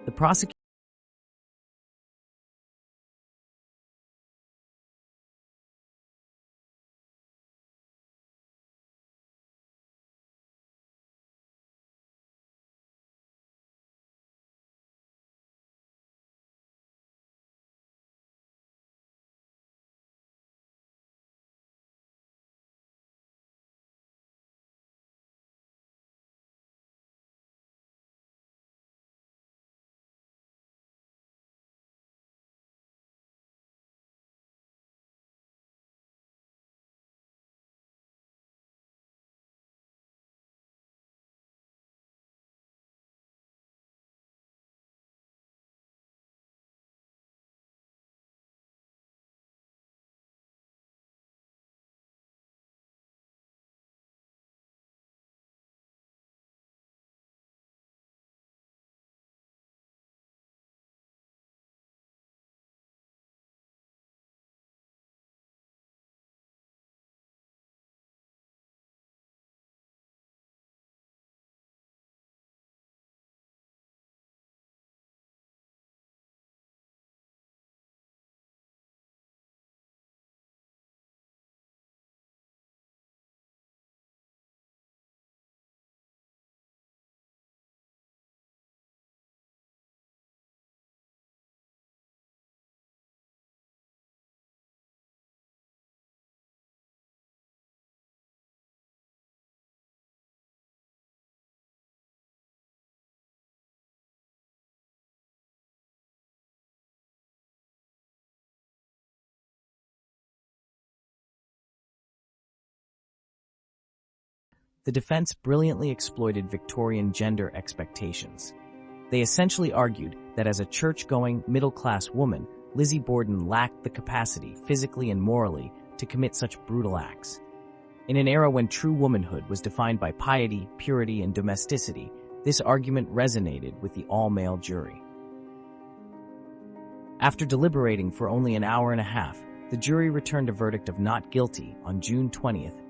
The prosecution The defense brilliantly exploited Victorian gender expectations. They essentially argued that as a church-going, middle-class woman, Lizzie Borden lacked the capacity, physically and morally, to commit such brutal acts. In an era when true womanhood was defined by piety, purity, and domesticity, this argument resonated with the all-male jury. After deliberating for only an hour and a half, the jury returned a verdict of not guilty on June 20th,